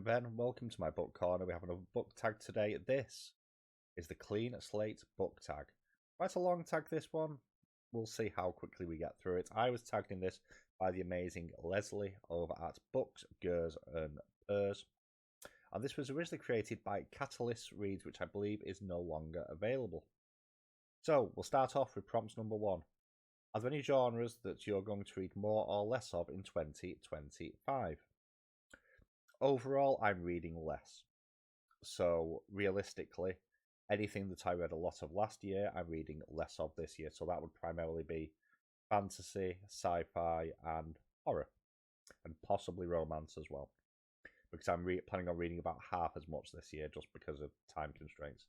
then, welcome to my book corner. We have another book tag today. This is the Clean Slate Book Tag. Quite a long tag, this one. We'll see how quickly we get through it. I was tagged in this by the amazing Leslie over at Books, Gers and Purrs. And this was originally created by CatalystReads, which I believe is no longer available. So, we'll start off with prompts number 1. Are there any genres that you're going to read more or less of in 2025? Overall, I'm reading less. So, realistically, anything that I read a lot of last year, I'm reading less of this year. So that would primarily be fantasy, sci-fi, and horror. And possibly romance as well. Because I'm planning on reading about half as much this year just because of time constraints.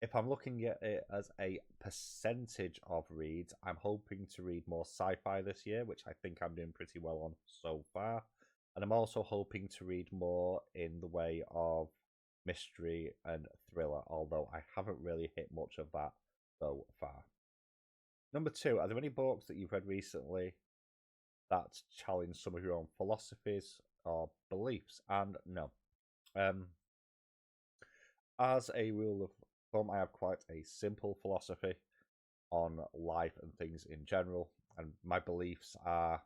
If I'm looking at it as a percentage of reads, I'm hoping to read more sci-fi this year, which I think I'm doing pretty well on so far. And I'm also hoping to read more in the way of mystery and thriller, although I haven't really hit much of that so far. Number 2, are there any books that you've read recently that challenge some of your own philosophies or beliefs? And no. As a rule of thumb, I have quite a simple philosophy on life and things in general, and my beliefs are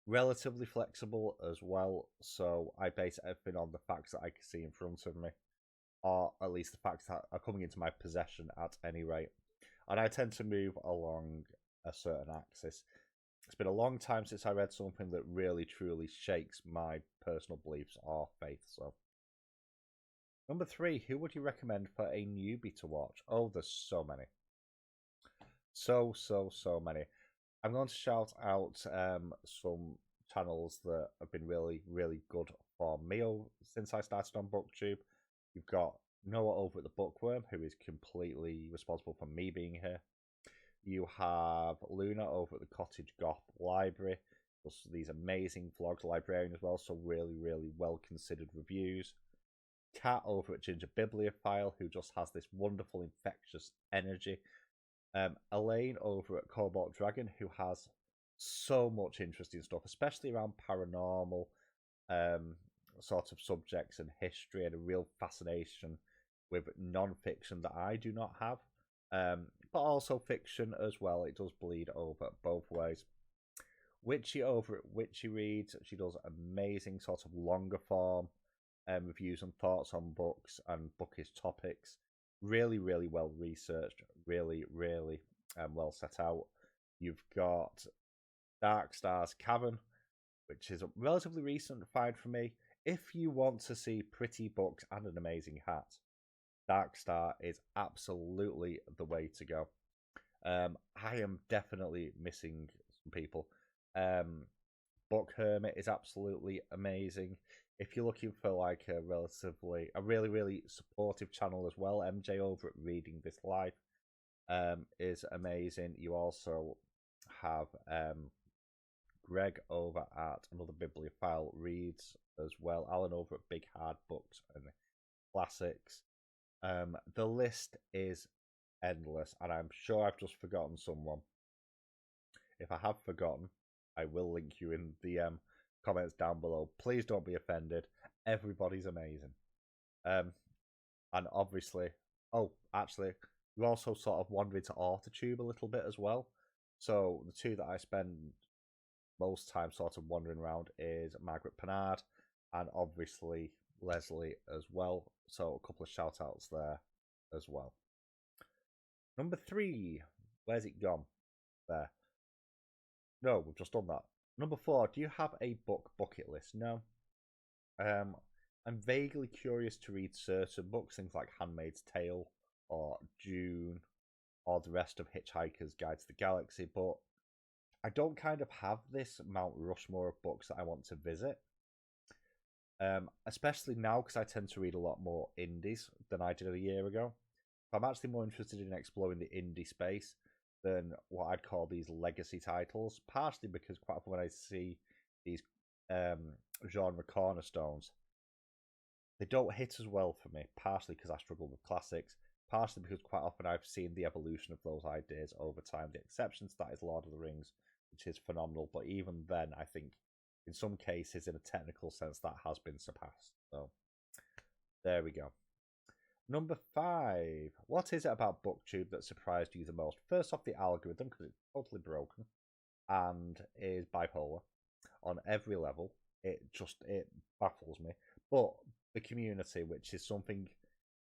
relatively flexible as well, so I base everything on the facts that I can see in front of me, or at least the facts that are coming into my possession at any rate. And I tend to move along a certain axis. It's been a long time since I read something that really truly shakes my personal beliefs or faith. So, number 3, who would you recommend for a newbie to watch? Oh, there's so many. So many. I'm going to shout out some channels that have been really, really good for me since I started on BookTube. You've got Noah over at the Bookworm, who is completely responsible for me being here. You have Luna over at the Cottage Goth Library. Plus these amazing vlogs, librarian as well, so really, really well-considered reviews. Kat over at Ginger Bibliophile, who just has this wonderful, infectious energy. Elaine over at Cobalt Dragon, who has so much interesting stuff, especially around paranormal sort of subjects and history, and a real fascination with non-fiction that I do not have, but also fiction as well. It does bleed over both ways. Witchy over at Witchy Reads, she does amazing sort of longer form reviews and thoughts on books and bookish topics. Really, really well researched, really, really well set out. You've got Dark Star's Cavern, which is a relatively recent find for me. If you want to see pretty books and an amazing hat, Dark Star is absolutely the way to go. I am definitely missing some people. Book Hermit is absolutely amazing. If you're looking for like a really, really supportive channel as well, MJ over at Reading This Life is amazing. You also have Greg over at Another Bibliophile Reads as well. Alan over at Big Hard Books and Classics. The list is endless, and I'm sure I've just forgotten someone. If I have forgotten, I will link you in the comments down below. Please don't be offended. Everybody's amazing. And obviously, actually, we also sort of wandered into AuthorTube a little bit as well. So the two that I spend most time sort of wandering around is Margaret Pennard and obviously Leslie as well. So a couple of shout outs there as well. Number 3, where's it gone? There. No, we've just done that. Number 4, do you have a book bucket list? No. I'm vaguely curious to read certain books, things like Handmaid's Tale or Dune or the rest of Hitchhiker's Guide to the Galaxy, but I don't kind of have this Mount Rushmore of books that I want to visit. Especially now because I tend to read a lot more indies than I did a year ago. I'm actually more interested in exploring the indie space than what I'd call these legacy titles, partially because quite often when I see these genre cornerstones, they don't hit as well for me, partially because I struggle with classics, partially because quite often I've seen the evolution of those ideas over time. The exception to that is Lord of the Rings, which is phenomenal, but even then I think in some cases, in a technical sense, that has been surpassed. So there we go. Number 5. What is it about BookTube that surprised you the most? First off, the algorithm, because it's totally broken and is bipolar on every level. It baffles me. But the community, which is something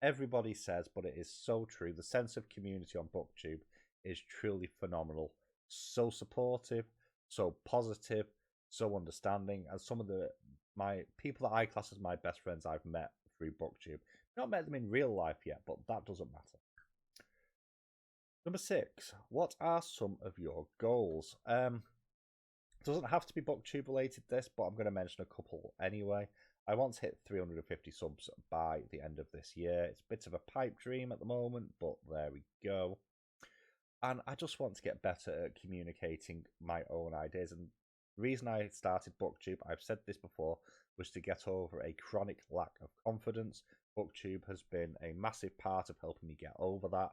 everybody says, but it is so true. The sense of community on BookTube is truly phenomenal. So supportive, so positive, so understanding, and some of my people that I class as my best friends I've met through BookTube. Not met them in real life yet, but that doesn't matter. Number 6. What are some of your goals? Doesn't have to be BookTube related, this, but I'm going to mention a couple anyway. I want to hit 350 subs by the end of this year. It's a bit of a pipe dream at the moment, but there we go. And I just want to get better at communicating my own ideas. And the reason I started BookTube, I've said this before, was to get over a chronic lack of confidence. BookTube has been a massive part of helping me get over that.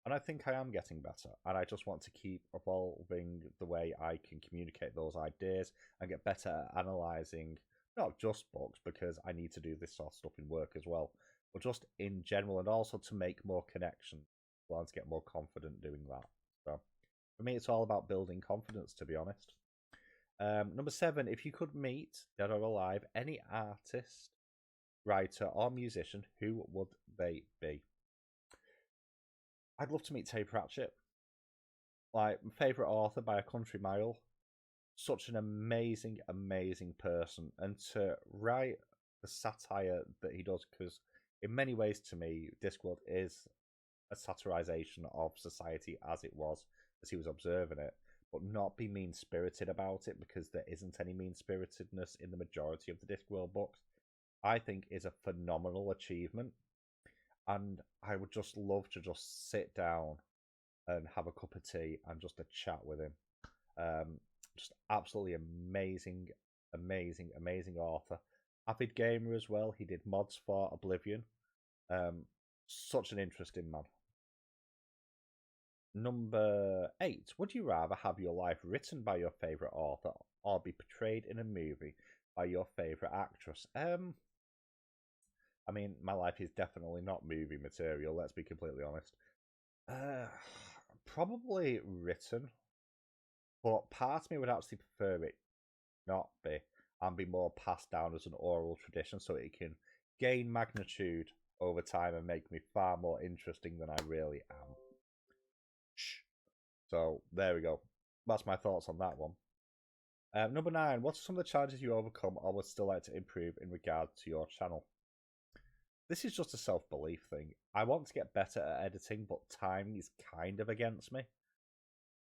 And I think I am getting better. And I just want to keep evolving the way I can communicate those ideas and get better at analysing not just books, because I need to do this sort of stuff in work as well, but just in general, and also to make more connections. I want to get more confident doing that. So for me, it's all about building confidence, to be honest. Number 7, if you could meet, dead or alive, any artist, writer, or musician, who would they be? I'd love to meet Terry Pratchett. Like, my favourite author by a country mile. Such an amazing, amazing person. And to write the satire that he does, because in many ways, to me, Discworld is a satirization of society as it was, as he was observing it, but not be mean-spirited about it, because there isn't any mean-spiritedness in the majority of the Discworld books, I think is a phenomenal achievement. And I would just love to just sit down and have a cup of tea and just a chat with him. Just absolutely amazing, amazing, amazing author. Avid gamer as well. He did mods for Oblivion. Such an interesting man. Number 8. Would you rather have your life written by your favourite author or be portrayed in a movie by your favourite actress? I mean, my life is definitely not movie material, let's be completely honest. Probably written, but part of me would actually prefer it not be, and be more passed down as an oral tradition, so it can gain magnitude over time and make me far more interesting than I really am. So there we go. That's my thoughts on that one. Number 9. What are some of the challenges you overcome or would still like to improve in regard to your channel? This is just a self-belief thing. I want to get better at editing, but time is kind of against me.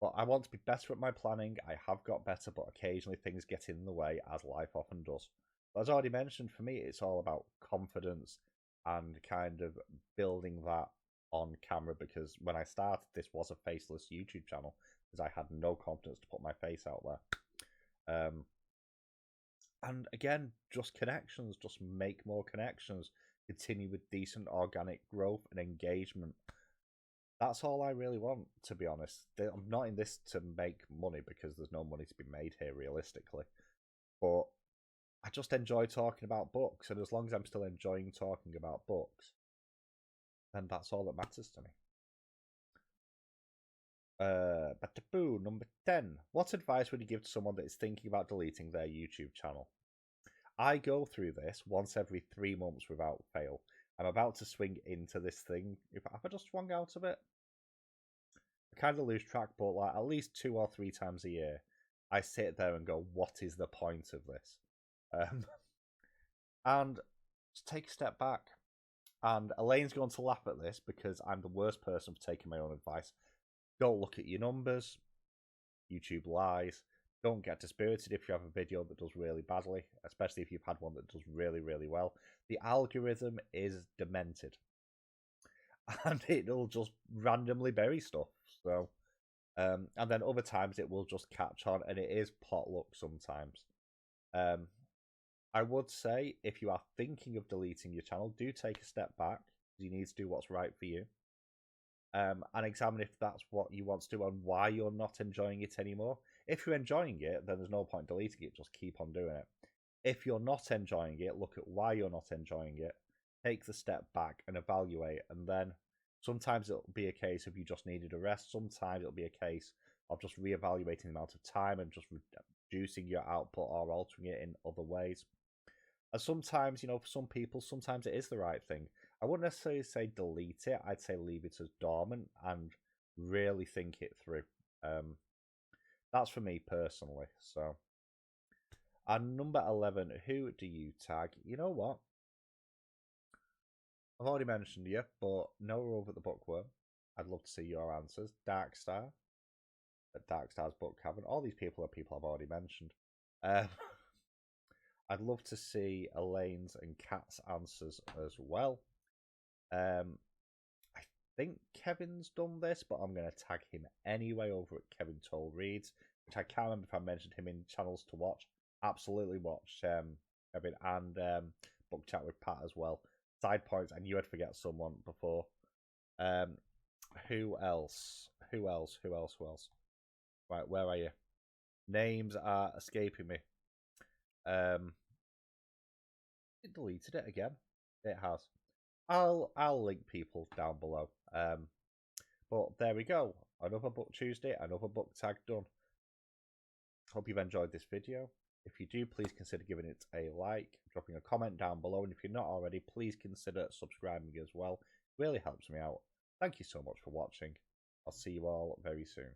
But I want to be better at my planning. I have got better, but occasionally things get in the way, as life often does. But as I already mentioned, for me, it's all about confidence and kind of building that on camera, because when I started, this was a faceless YouTube channel, because I had no confidence to put my face out there. And again, just connections, just make more connections. Continue with decent organic growth and engagement. That's all I really want, to be honest. I'm not in this to make money, because there's no money to be made here, realistically. But I just enjoy talking about books, and as long as I'm still enjoying talking about books, then that's all that matters to me. Number 10. What advice would you give to someone that is thinking about deleting their YouTube channel? I go through this once every 3 months without fail. I'm about to swing into this thing. Have I just swung out of it? I kind of lose track, but like at least 2 or 3 times a year, I sit there and go, what is the point of this? And just take a step back. And Elaine's going to laugh at this, because I'm the worst person for taking my own advice. Don't look at your numbers. YouTube lies. Don't get dispirited if you have a video that does really badly, especially if you've had one that does really, really well. The algorithm is demented, and it'll just randomly bury stuff. So, and then other times it will just catch on, and it is potluck sometimes. I would say, if you are thinking of deleting your channel, do take a step back. You need to do what's right for you. And examine if that's what you want to do and why you're not enjoying it anymore. If you're enjoying it, then there's no point deleting it. Just keep on doing it. If you're not enjoying it, look at why you're not enjoying it. Take the step back and evaluate. And then sometimes it'll be a case of you just needed a rest. Sometimes it'll be a case of just reevaluating the amount of time and just reducing your output or altering it in other ways. And sometimes, for some people, sometimes it is the right thing. I wouldn't necessarily say delete it. I'd say leave it as dormant and really think it through. That's for me personally. So, and number 11, who do you tag? You know what? I've already mentioned you, but no over at the Bookworm. I'd love to see your answers. Darkstar at Darkstar's Book Cavern. All these people are people I've already mentioned. I'd love to see Elaine's and Kat's answers as well. I think Kevin's done this, but I'm going to tag him anyway over at Kevin Toll Reads, which I can't remember if I mentioned him in channels to watch. Absolutely watch Kevin and Book Chat with Pat as well. Side points, I knew I'd forget someone before. Who else? Right, where are you? Names are escaping me. It deleted it again. It has. I'll link people down below. But there we go. Another Book Tuesday, another book tag done. Hope you've enjoyed this video. If you do, please consider giving it a like, dropping a comment down below, and if you're not already, please consider subscribing as well. It really helps me out. Thank you so much for watching. I'll see you all very soon.